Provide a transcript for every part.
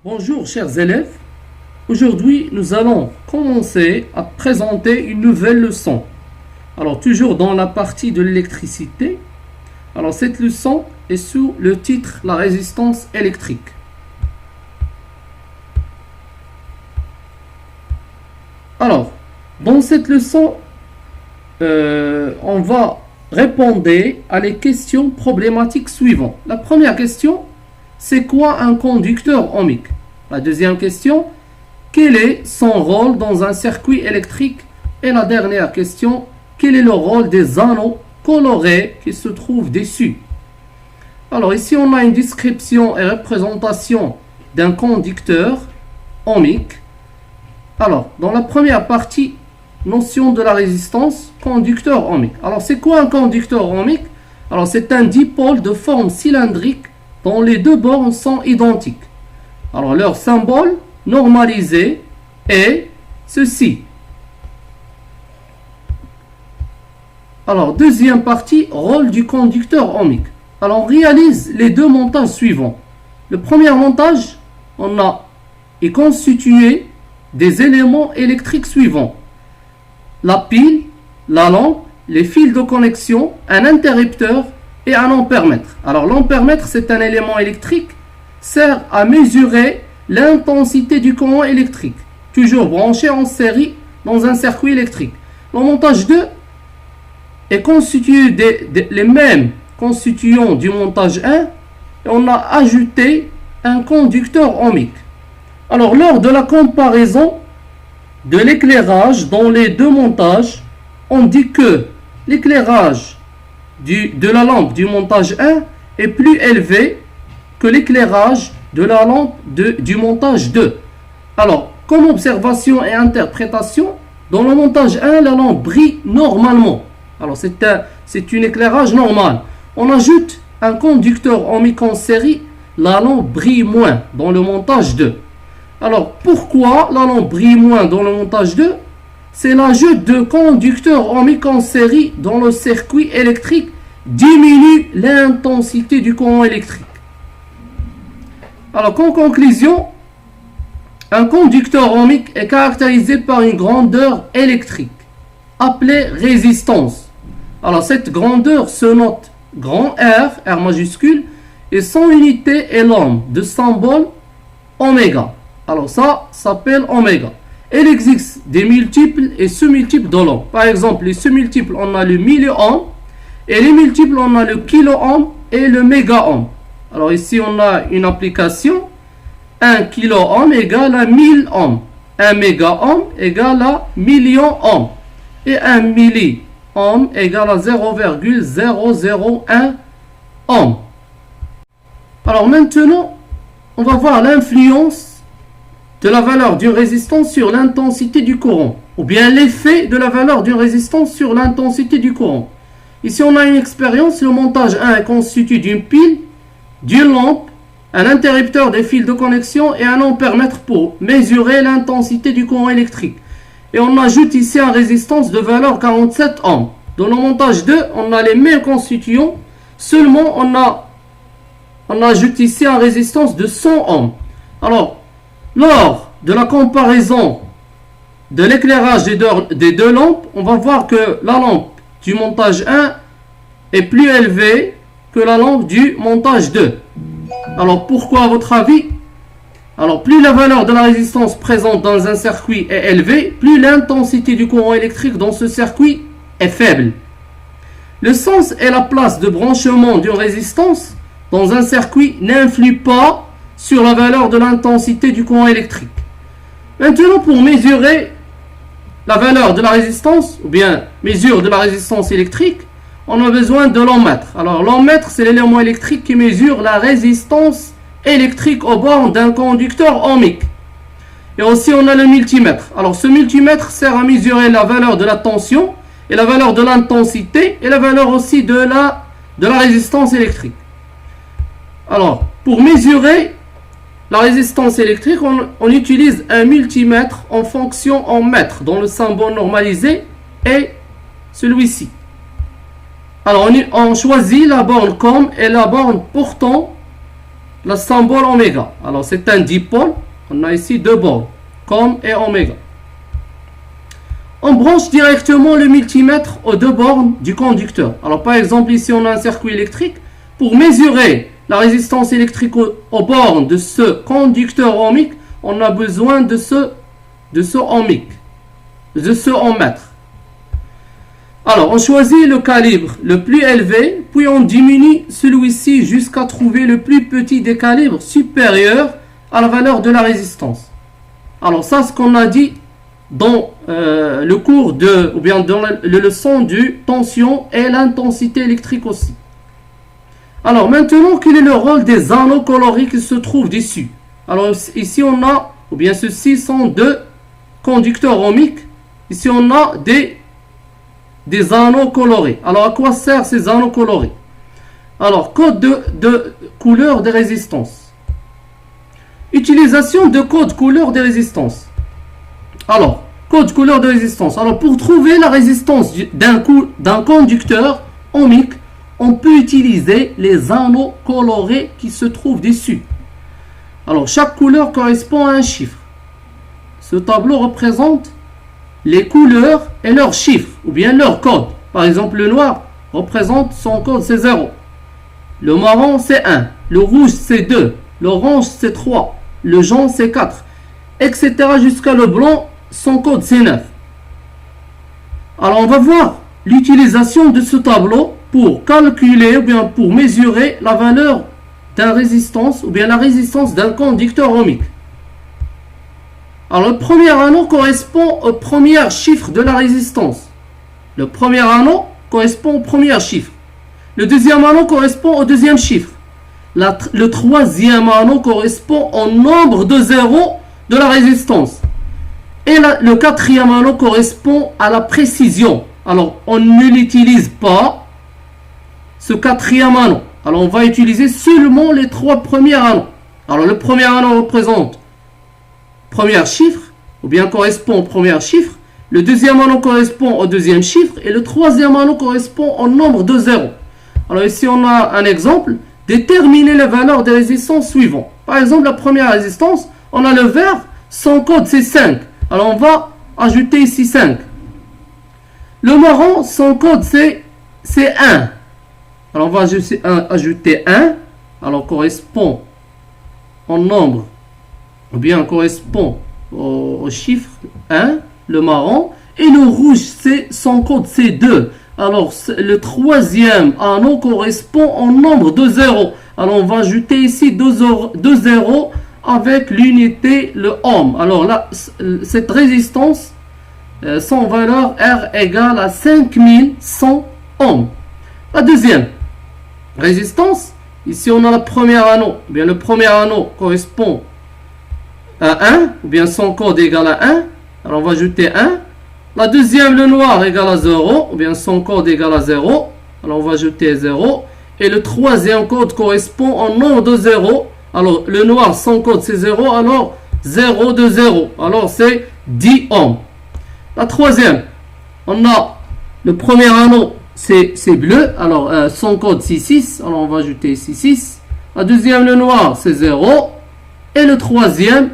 Bonjour chers élèves, aujourd'hui nous allons commencer à présenter une nouvelle leçon. Alors toujours dans la partie de l'électricité. Alors cette leçon est sous le titre La résistance électrique. Alors dans cette leçon on va répondre à les questions problématiques suivantes. La première question, c'est quoi un conducteur ohmique? La deuxième question, quel est son rôle dans un circuit électrique? Et la dernière question, quel est le rôle des anneaux colorés qui se trouvent dessus? Alors ici on a une description et représentation d'un conducteur ohmique. Alors dans la première partie, notion de la résistance, conducteur ohmique. Alors c'est quoi un conducteur ohmique? Alors c'est un dipôle de forme cylindrique dont les deux bornes sont identiques. Alors leur symbole normalisé est ceci. Alors deuxième partie, rôle du conducteur ohmique. Alors on réalise les deux montages suivants. Le premier montage, est constitué des éléments électriques suivants: la pile, la lampe, les fils de connexion, un interrupteur et un ampèremètre. Alors l'ampèremètre, c'est un élément électrique, sert à mesurer l'intensité du courant électrique, toujours branché en série dans un circuit électrique. Le montage 2 est constitué les mêmes constituants du montage 1 et on a ajouté un conducteur ohmique. Alors lors de la comparaison de l'éclairage dans les deux montages, on dit que l'éclairage de la lampe du montage 1 est plus élevé que l'éclairage de la lampe du montage 2. Alors, comme observation et interprétation, dans le montage 1, la lampe brille normalement. Alors, c'est un éclairage normal. On ajoute un conducteur ohmique en série, la lampe brille moins dans le montage 2. Alors, pourquoi la lampe brille moins dans le montage 2? C'est l'ajout de conducteurs ohmiques en série dans le circuit électrique diminue l'intensité du courant électrique. Alors, en conclusion, un conducteur ohmique est caractérisé par une grandeur électrique appelée résistance. Alors, cette grandeur se note grand R majuscule, et son unité est l'ohm de symbole oméga. Alors, ça s'appelle oméga. Il existe des multiples et sous-multiples de l'ohm. Par exemple, les sous-multiples, on a le milliohm, et les multiples, on a le kiloohm et le mégaohm. Alors ici, on a une application. 1 kiloohm égale à 1000 ohms. 1 mégaohm égale à million ohms. Et 1 milliohm égale à 0,001 ohm. Alors maintenant, on va voir l'influence de la valeur d'une résistance sur l'intensité du courant, ou bien l'effet de la valeur d'une résistance sur l'intensité du courant. Ici, on a une expérience. Le montage 1 est constitué d'une pile, d'une lampe, un interrupteur, des fils de connexion et un ampèremètre pour mesurer l'intensité du courant électrique. Et on ajoute ici une résistance de valeur 47 ohms. Dans le montage 2, on a les mêmes constituants, seulement on ajoute ici une résistance de 100 ohms. Alors, lors de la comparaison de l'éclairage des deux lampes, on va voir que la lampe du montage 1 est plus élevée que la lampe du montage 2. Alors pourquoi à votre avis? Alors plus la valeur de la résistance présente dans un circuit est élevée, plus l'intensité du courant électrique dans ce circuit est faible. Le sens et la place de branchement d'une résistance dans un circuit n'influent pas sur la valeur de l'intensité du courant électrique. Maintenant, pour mesurer la valeur de la résistance, ou bien mesure de la résistance électrique, on a besoin de l'ampère. Alors l'ampère, c'est l'élément électrique qui mesure la résistance électrique aux bornes d'un conducteur ohmique. Et aussi on a le multimètre. Alors ce multimètre sert à mesurer la valeur de la tension et la valeur de l'intensité et la valeur aussi de la résistance électrique. Alors pour mesurer la résistance électrique, on utilise un multimètre en fonction en mètres, dont le symbole normalisé est celui-ci. Alors on choisit la borne COM et la borne portant le symbole oméga. Alors c'est un dipôle, on a ici deux bornes, com et oméga. On branche directement le multimètre aux deux bornes du conducteur. Alors par exemple ici on a un circuit électrique. Pour mesurer la résistance électrique aux bornes de ce conducteur ohmique, on a besoin de ce ohmique, de ce ohmmètre. Alors on choisit le calibre le plus élevé, puis on diminue celui-ci jusqu'à trouver le plus petit des calibres supérieurs à la valeur de la résistance. Alors ça, ce qu'on a dit dans le cours ou bien dans la leçon du tension et l'intensité électrique aussi. Alors maintenant, quel est le rôle des anneaux colorés qui se trouvent dessus? Alors ici on a, ou bien ceux-ci sont deux conducteurs ohmiques. Ici on a des anneaux colorés. Alors à quoi servent ces anneaux colorés? Alors code de couleur des résistances. Utilisation de code couleur des résistances. Alors, code couleur de résistance. Alors pour trouver la résistance d'un conducteur ohmique, on peut utiliser les anneaux colorés qui se trouvent dessus. Alors chaque couleur correspond à un chiffre. Ce tableau représente les couleurs et leurs chiffres, ou bien leur code. Par exemple, le noir représente son code, c'est 0. Le marron, c'est 1. Le rouge, c'est 2. L'orange, c'est 3. Le jaune, c'est 4. Etc. jusqu'à le blanc, son code, c'est 9. Alors, on va voir l'utilisation de ce tableau pour calculer ou bien pour mesurer la valeur d'une résistance ou bien la résistance d'un conducteur ohmique. Alors le premier anneau correspond au premier chiffre de la résistance. Le premier anneau correspond au premier chiffre. Le deuxième anneau correspond au deuxième chiffre. Le troisième anneau correspond au nombre de zéros de la résistance. Et le quatrième anneau correspond à la précision. Alors on ne l'utilise pas, ce quatrième anneau. Alors on va utiliser seulement les trois premiers anneaux. Alors le premier anneau représente premier chiffre, ou bien correspond au premier chiffre. Le deuxième anneau correspond au deuxième chiffre. Et le troisième anneau correspond au nombre de zéros. Alors ici on a un exemple. Déterminer les valeurs des résistances suivantes. Par exemple, la première résistance, on a le vert, son code c'est 5. Alors on va ajouter ici 5. Le marron, son code c'est 1. Alors on va ajouter 1. Alors correspond au nombre, ou bien correspond au chiffre 1, le marron. Et le rouge, son code c'est 2. Alors le troisième anneau correspond au nombre de zéros. Alors on va ajouter ici 2 zéros avec l'unité, le ohm. Alors là, cette résistance, son valeur R égale à 5100 ohms. La deuxième résistance, ici on a le premier anneau. Bien, le premier anneau correspond à 1, ou bien son code égale à 1. Alors on va ajouter 1. La deuxième, le noir égale à 0, ou bien son code égale à 0. Alors on va ajouter 0. Et le troisième code correspond au nombre de 0. Alors le noir, son code c'est 0. Alors 0 de 0. Alors c'est 10 ohms. La troisième, on a le premier anneau, c'est bleu. Alors son code c'est 6. Alors on va ajouter ici 6. La deuxième, le noir, c'est 0. Et le troisième,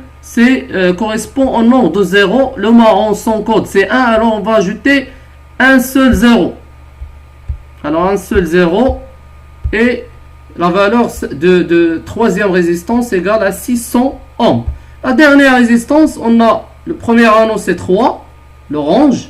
correspond au nombre de 0. Le marron, son code c'est 1. Alors on va ajouter un seul 0. Alors un seul 0. Et la valeur de troisième résistance égale à 600 ohms. La dernière résistance, on a le premier anneau c'est 3, l'orange.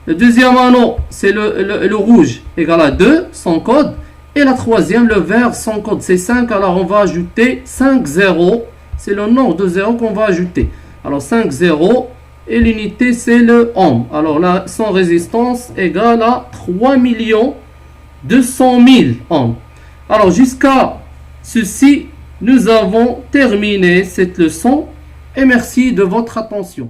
Le deuxième anneau c'est le rouge égale à 2, son code. Et la troisième, le vert, son code c'est 5. Alors on va ajouter 5 zéros. C'est le nombre de zéros qu'on va ajouter. Alors 5 zéros et l'unité c'est le ohm. Alors là, son résistance égale à 3 200 000 ohms. Alors jusqu'à ceci, nous avons terminé cette leçon et merci de votre attention.